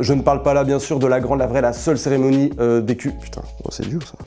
Je ne parle pas là bien sûr de la grande, la vraie, la seule cérémonie des Q. Putain, oh, c'est dur ça.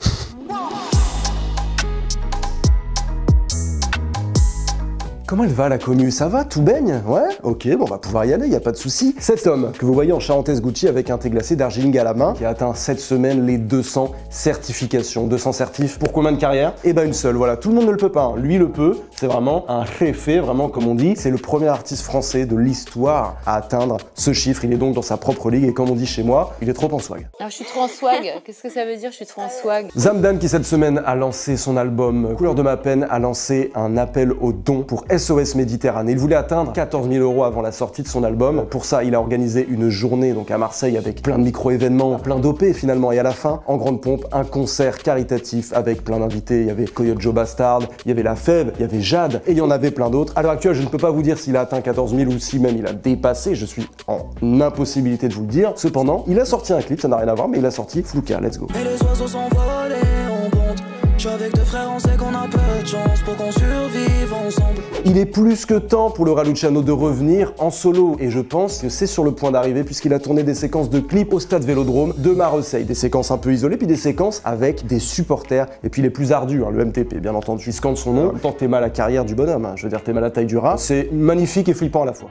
Comment elle va la commu? Ça va? Tout baigne? Ouais? Ok, bon on va pouvoir y aller, y a pas de souci. Cet homme que vous voyez en charentaise Gucci avec un thé glacé Darjeeling à la main, qui a atteint cette semaine les 200 certifications. 200 certifs pour combien de carrières? Eh ben une seule, voilà, tout le monde ne le peut pas, hein. Lui le peut, c'est vraiment un réfé, vraiment comme on dit. C'est le premier artiste français de l'histoire à atteindre ce chiffre. Il est donc dans sa propre ligue et comme on dit chez moi, il est trop en swag. Alors je suis trop en swag, qu'est-ce que ça veut dire je suis trop en swag? Zamdan qui cette semaine a lancé son album Couleur de ma peine, a lancé un appel aux dons pour SOS Méditerranée. Il voulait atteindre 14 000 € avant la sortie de son album. Pour ça, il a organisé une journée donc à Marseille avec plein de micro-événements, plein d'OP finalement. Et à la fin, en grande pompe, un concert caritatif avec plein d'invités. Il y avait Coyote Joe Bastard, il y avait La Fève, il y avait Jade et il y en avait plein d'autres. À l'heure actuelle, je ne peux pas vous dire s'il a atteint 14 000 ou si même il a dépassé. Je suis en impossibilité de vous le dire. Cependant, il a sorti un clip, ça n'a rien à voir, mais il a sorti Flouka. Let's go. Et les oiseaux s'envolent et on compte. Je suis avec deux frères, on sait qu'on a peu de chance pour qu'on survive ensemble. Il est plus que temps pour le Raluciano de revenir en solo et je pense que c'est sur le point d'arriver puisqu'il a tourné des séquences de clips au stade Vélodrome de Marseille. Des séquences un peu isolées puis des séquences avec des supporters et puis les plus ardus, hein, le MTP bien entendu. Il scande son nom, tant t'es mal la carrière du bonhomme, hein. Je veux dire t'es mal la taille du rat. C'est magnifique et flippant à la fois.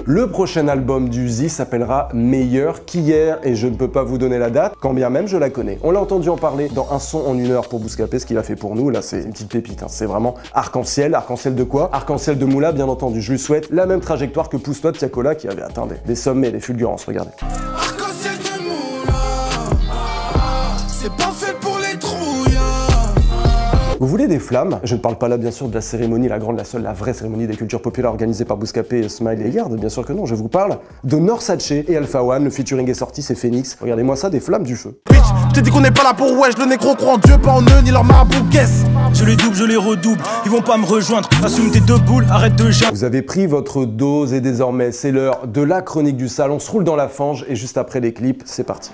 Le prochain album d'Uzi s'appellera Meilleur qu'hier et je ne peux pas vous donner la date, quand bien même je la connais. On l'a entendu en parler dans un son en 1 heure pour Bouscapé, ce qu'il a fait pour nous, là c'est une petite pépite, hein. C'est vraiment arc-en-ciel. Arc-en-ciel de quoi? Arc-en-ciel de Moula, bien entendu. Je lui souhaite la même trajectoire que Pousse-toi de Tiakola qui avait atteint des sommets, des fulgurances, regardez. Arc-en-ciel de Moula, c'est pas fait pour les trouillards. Vous voulez des flammes? Je ne parle pas là bien sûr de la cérémonie, la grande, la seule, la vraie cérémonie des cultures populaires organisée par Bouscapé, Smile et Yard, bien sûr que non, je vous parle de Norsace et Alpha One, le featuring est sorti, c'est Phoenix. Regardez-moi ça, des flammes du feu. Bitch, je t'ai dit qu'on n'est pas là pour wesh, le négro croit en Dieu, pas en eux, ni leur marabout, guess. Je les double, je les redouble, ils vont pas me rejoindre, assume tes deux boules, arrête de jaser. Vous avez pris votre dose et désormais c'est l'heure de la chronique du sale, on se roule dans la fange et juste après les clips, c'est parti.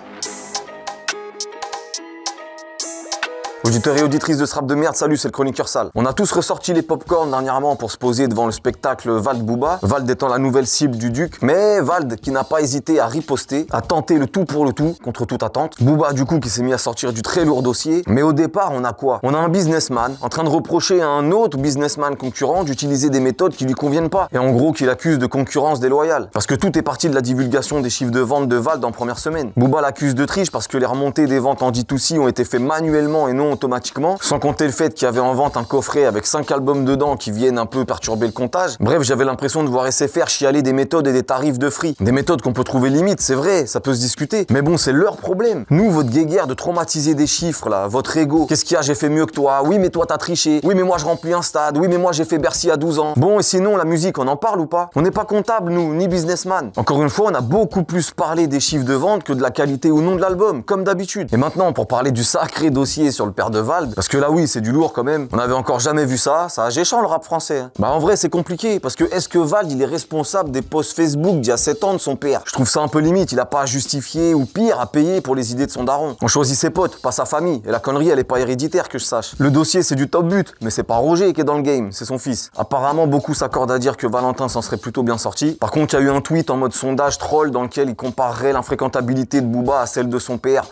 Auditeurs et auditrices de ce rap de merde, salut, c'est le chroniqueur sale. On a tous ressorti les popcorn dernièrement pour se poser devant le spectacle Vald Booba, Vald étant la nouvelle cible du Duc, mais Vald qui n'a pas hésité à riposter, à tenter le tout pour le tout, contre toute attente. Booba du coup qui s'est mis à sortir du très lourd dossier, mais au départ on a quoi? On a un businessman en train de reprocher à un autre businessman concurrent d'utiliser des méthodes qui lui conviennent pas, et en gros qu'il accuse de concurrence déloyale. Parce que tout est parti de la divulgation des chiffres de vente de Vald en première semaine. Booba l'accuse de triche parce que les remontées des ventes en D2C ont été faites manuellement et non automatiquement, sans compter le fait qu'il y avait en vente un coffret avec 5 albums dedans qui viennent un peu perturber le comptage. Bref, j'avais l'impression de voir SFR chialer des méthodes et des tarifs de free. Des méthodes qu'on peut trouver limite, c'est vrai, ça peut se discuter. Mais bon, c'est leur problème. Nous, votre guéguerre de traumatiser des chiffres là, votre ego. Qu'est-ce qu'il y a, j'ai fait mieux que toi? Oui, mais toi t'as triché. Oui, mais moi je remplis un stade. Oui, mais moi j'ai fait Bercy à 12 ans. Bon, et sinon, la musique, on en parle ou pas? On n'est pas comptable, nous, ni businessman. Encore une fois, on a beaucoup plus parlé des chiffres de vente que de la qualité ou non de l'album, comme d'habitude. Et maintenant, pour parler du sacré dossier sur le père de Vald, parce que là oui, c'est du lourd quand même. On avait encore jamais vu ça, ça a géchant le rap français. Hein. Bah en vrai, c'est compliqué, parce que est-ce que Vald, il est responsable des posts Facebook d'il y a 7 ans de son père? Je trouve ça un peu limite, il a pas à justifier ou pire, à payer pour les idées de son daron. On choisit ses potes, pas sa famille, et la connerie, elle est pas héréditaire que je sache. Le dossier, c'est du top but, mais c'est pas Roger qui est dans le game, c'est son fils. Apparemment, beaucoup s'accordent à dire que Valentin s'en serait plutôt bien sorti. Par contre, il y a eu un tweet en mode sondage troll dans lequel il comparerait l'infréquentabilité de Booba à celle de son père.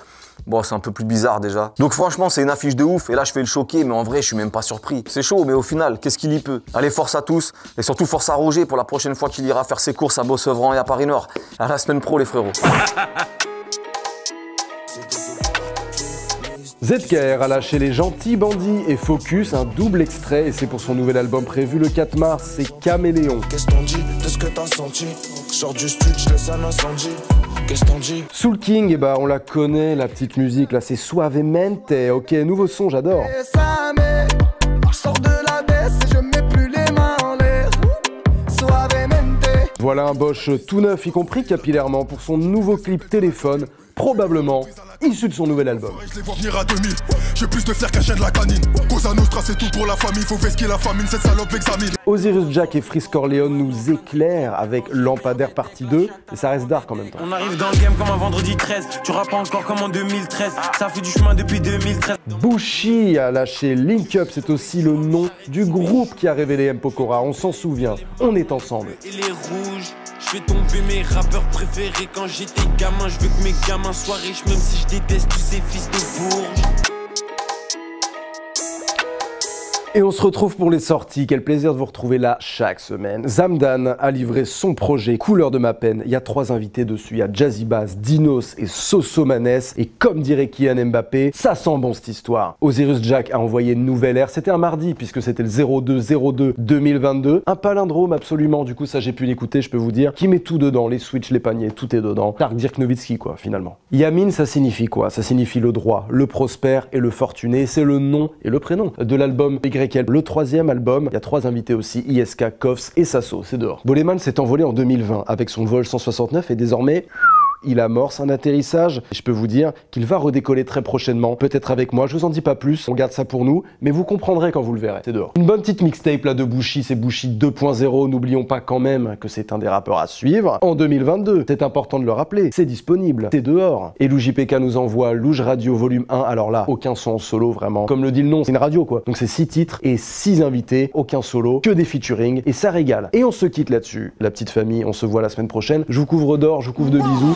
Bon, c'est un peu plus bizarre déjà. Donc franchement, c'est une affiche de ouf, et là je fais le choquer, mais en vrai, je suis même pas surpris. C'est chaud, mais au final, qu'est-ce qu'il y peut? Allez, force à tous, et surtout force à Roger pour la prochaine fois qu'il ira faire ses courses à Beaucevran et à Paris-Nord. À la semaine pro, les frérots. ZKR a lâché Les Gentils Bandits et Focus, un double extrait, et c'est pour son nouvel album prévu le 4 mars, c'est Caméléon. Qu'est-ce qu'on dit de ce que t'as senti? Sors du studio, je laisse un incendie. Qu'est-ce qu'on dit? Soul King, et bah on la connaît, la petite musique, là c'est Suavemente, ok, nouveau son, j'adore. Voilà un Bosch tout neuf, y compris capillairement, pour son nouveau clip Téléphone, probablement issu de son nouvel album. Je les vois venir à 2000, j'ai plus de flair qu'un chien de la canine. Cosa Nostra c'est tout pour la famille, faut vesquer la famine, cette salope examine. Osiris Jack et Freeze Corleone nous éclairent avec Lampadaire partie 2, et ça reste dark en même temps. On arrive dans le game comme un vendredi 13, tu rappes encore comme en 2013, ça fait du chemin depuis 2013. Bushi a lâché Link Up, c'est aussi le nom du groupe qui a révélé M. Pokora, on s'en souvient, on est ensemble. Et les rouges, je vais tomber mes rappeurs préférés quand j'étais gamin, je veux que mes gamins soient riches même si je déteste tous ces fils de bourges. Et on se retrouve pour les sorties, quel plaisir de vous retrouver là chaque semaine. Zamdan a livré son projet Couleur de ma peine, il y a 3 invités dessus, il y a Jazzy Bass, Dinos et Sosomanes, et comme dirait Kylian Mbappé, ça sent bon cette histoire. Osiris Jack a envoyé une nouvelle ère, c'était un mardi puisque c'était le 02/02/2022, un palindrome absolument, du coup ça j'ai pu l'écouter, je peux vous dire, qui met tout dedans, les switches, les paniers, tout est dedans. Tark Dirk Nowitzki quoi finalement. Yamin ça signifie quoi? Ça signifie le droit, le prospère et le fortuné, c'est le nom et le prénom de l'album le 3e album, il y a 3 invités aussi, ISK, Koffs et Sasso, c'est dehors. Boleman s'est envolé en 2020 avec son vol 169 et désormais... il amorce un atterrissage et je peux vous dire qu'il va redécoller très prochainement, peut-être avec moi, je vous en dis pas plus, on garde ça pour nous, mais vous comprendrez quand vous le verrez, c'est dehors. Une bonne petite mixtape là de Bushi, c'est Bushi 2.0, n'oublions pas quand même que c'est un des rappeurs à suivre en 2022, c'est important de le rappeler, c'est disponible, c'est dehors. Et Lou JPK nous envoie Louge Radio volume 1, alors là, aucun son en solo vraiment, comme le dit le nom, c'est une radio quoi, donc c'est 6 titres et 6 invités, aucun solo, que des featuring, et ça régale. Et on se quitte là-dessus, la petite famille, on se voit la semaine prochaine, je vous couvre d'or, je vous couvre de bisous.